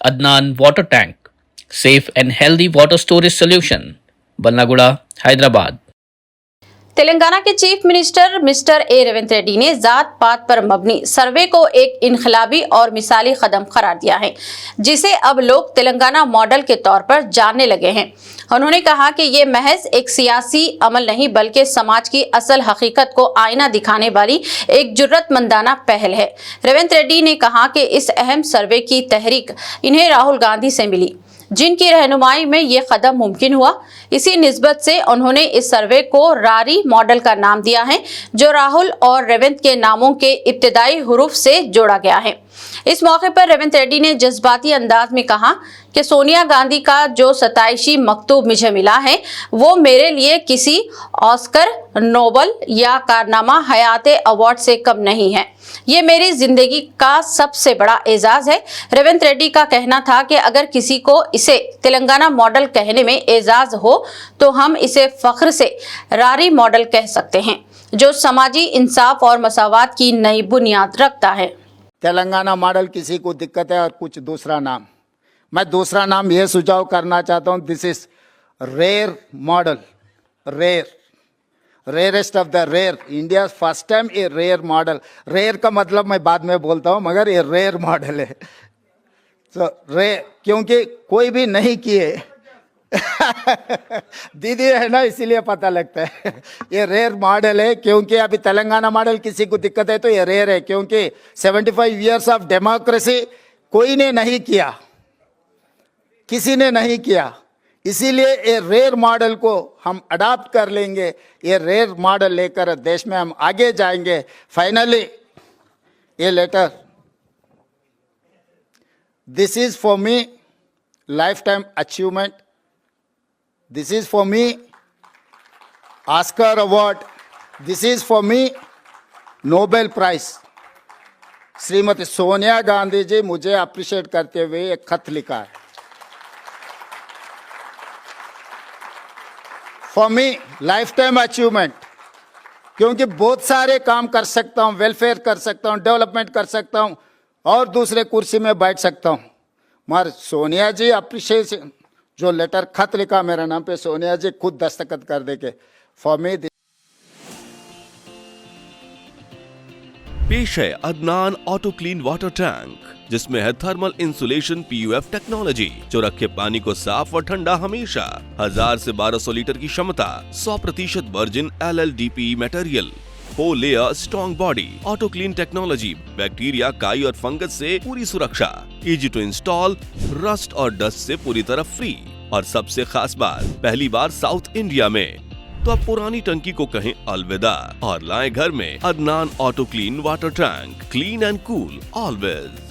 Adnan Water Tank, safe and healthy water storage solution, Bannaguda, Hyderabad. Telangana के chief minister mister A Revanth Reddy ने जात पात पर मबनी सर्वे को एक इनकलाबी और मिसाली कदम करार दिया है, जिसे अब लोग तेलंगाना मॉडल के तौर पर जानने लगे हैं। उन्होंने कहा कि ये महज एक सियासी अमल नहीं बल्कि समाज की असल हकीकत को आईना दिखाने वाली एक जुर्रतमंदाना पहल है। रेवंत रेड्डी ने कहा कि इस अहम सर्वे की तहरीक इन्हें राहुल गांधी से मिली, जिनकी रहनुमाई में ये कदम मुमकिन हुआ। इसी निस्बत से उन्होंने इस सर्वे को रारी मॉडल का नाम दिया है, जो राहुल और रेवंत के नामों के इब्तिदाई हुरूफ से जोड़ा गया है। इस मौके पर रेवंत रेड्डी ने जज्बाती अंदाज में कहा कि सोनिया गांधी का जो 27वीं मकतूब मुझे मिला है, वो मेरे लिए किसी ऑस्कर, नोबल या कारनामा हयाते अवार्ड से कम नहीं है। ये मेरी जिंदगी का सबसे बड़ा एजाज है। रेवंत रेड्डी का कहना था कि अगर किसी को इसे तेलंगाना मॉडल कहने में एजाज हो तो हम इसे फख्र से रारी मॉडल कह सकते हैं, जो समाजी इंसाफ और मसावात की नई बुनियाद रखता है। तेलंगाना मॉडल किसी को दिक्कत है और कुछ दूसरा नाम, मैं दूसरा नाम ये सुझाव करना चाहता हूँ, this is rare model, rarest of the rare, India first time a rare model. Rare का मतलब मैं बाद में बोलता हूँ, मगर ये रेयर मॉडल है। तो रेयर क्योंकि कोई भी नहीं किए दीदी है ना, इसीलिए पता लगता है। ये रेयर मॉडल है क्योंकि अभी तेलंगाना मॉडल किसी को दिक्कत है तो ये रेयर है, क्योंकि 75 इयर्स ऑफ डेमोक्रेसी कोई ने नहीं किया, किसी ने नहीं किया। इसीलिए ये रेयर मॉडल को हम अडॉप्ट कर लेंगे। ये रेयर मॉडल लेकर देश में हम आगे जाएंगे। फाइनली ये letter, this is for me lifetime achievement, this is for me Oscar award, this is for me Nobel prize. Shrimati Sonia Gandhi ji मुझे अप्रिशिएट करते हुए एक खत लिखा है। For me lifetime achievement, क्योंकि बहुत सारे काम कर सकता हूँ, वेलफेयर कर सकता हूँ, डेवलपमेंट कर सकता हूँ और दूसरे कुर्सी में बैठ सकता हूँ, मगर सोनिया जी अप्रिशिएशन, जो लेटर खत लिखा मेरे नाम पे, सोनिया जी खुद दस्तखत कर देके फॉर मी। पेश है Adnan auto clean water tank, जिसमें है थर्मल इंसुलेशन PUF टेक्नोलॉजी, जो रखे पानी को साफ व ठंडा हमेशा। 1000 से 1200 लीटर की क्षमता, 100% virgin LLDPE material, 4 layer strong body, auto clean technology, bacteria, काई और फंगस से पूरी सुरक्षा, इजी टू इंस्टॉल, रस्ट और डस्ट से पूरी तरह फ्री। और सबसे खास बात, पहली बार साउथ इंडिया में। तो अब पुरानी टंकी को कहें अलविदा और लाएं घर में Adnan auto clean water tank, clean and cool always.